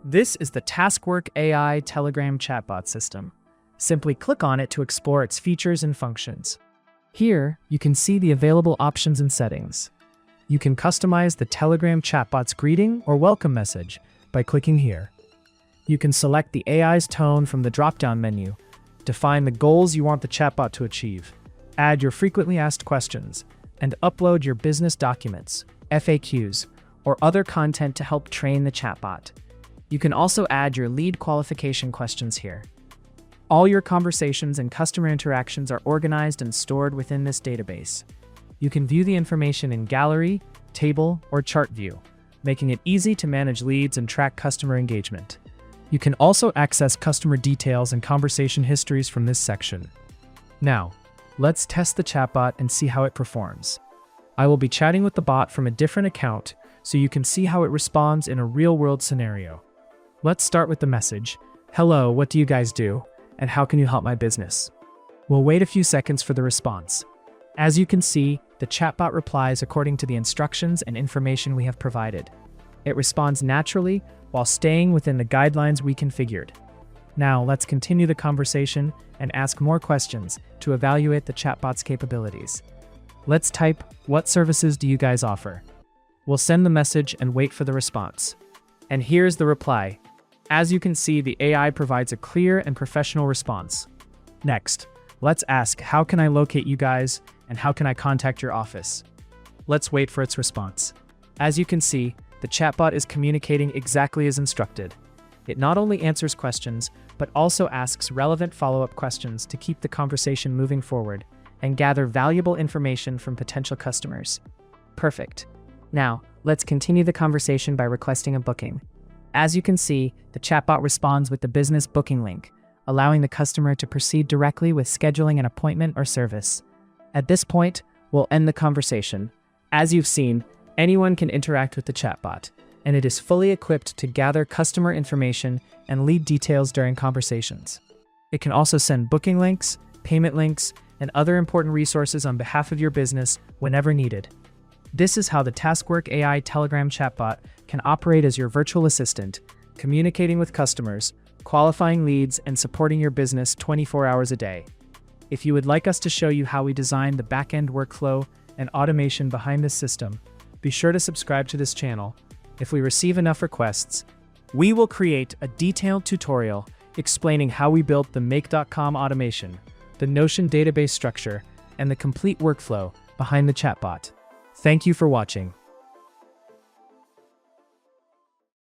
This is the TaskWork AI Telegram chatbot system. Simply click on it to explore its features and functions. Here, you can see the available options and settings. You can customize the Telegram chatbot's greeting or welcome message by clicking here. You can select the AI's tone from the drop-down menu, define the goals you want the chatbot to achieve, add your frequently asked questions, and upload your business documents, FAQs, or other content to help train the chatbot. You can also add your lead qualification questions here. All your conversations and customer interactions are organized and stored within this database. You can view the information in gallery, table, or chart view, making it easy to manage leads and track customer engagement. You can also access customer details and conversation histories from this section. Now, let's test the chatbot and see how it performs. I will be chatting with the bot from a different account so you can see how it responds in a real-world scenario. Let's start with the message, "Hello, what do you guys do? And how can you help my business?" We'll wait a few seconds for the response. As you can see, the chatbot replies according to the instructions and information we have provided. It responds naturally while staying within the guidelines we configured. Now, let's continue the conversation and ask more questions to evaluate the chatbot's capabilities. Let's type, "What services do you guys offer?" We'll send the message and wait for the response. And here's the reply. As you can see, the AI provides a clear and professional response. Next, let's ask, "How can I locate you guys and how can I contact your office?" Let's wait for its response. As you can see, the chatbot is communicating exactly as instructed. It not only answers questions, but also asks relevant follow-up questions to keep the conversation moving forward and gather valuable information from potential customers. Perfect. Now, let's continue the conversation by requesting a booking. As you can see, the chatbot responds with the business booking link, allowing the customer to proceed directly with scheduling an appointment or service. At this point, we'll end the conversation. As you've seen, anyone can interact with the chatbot, and it is fully equipped to gather customer information and lead details during conversations. It can also send booking links, payment links, and other important resources on behalf of your business whenever needed. This is how the TaskWork AI Telegram chatbot can operate as your virtual assistant, communicating with customers, qualifying leads, and supporting your business 24 hours a day. If you would like us to show you how we designed the back-end workflow and automation behind this system, be sure to subscribe to this channel. If we receive enough requests, we will create a detailed tutorial explaining how we built the Make.com automation, the Notion database structure, and the complete workflow behind the chatbot. Thank you for watching.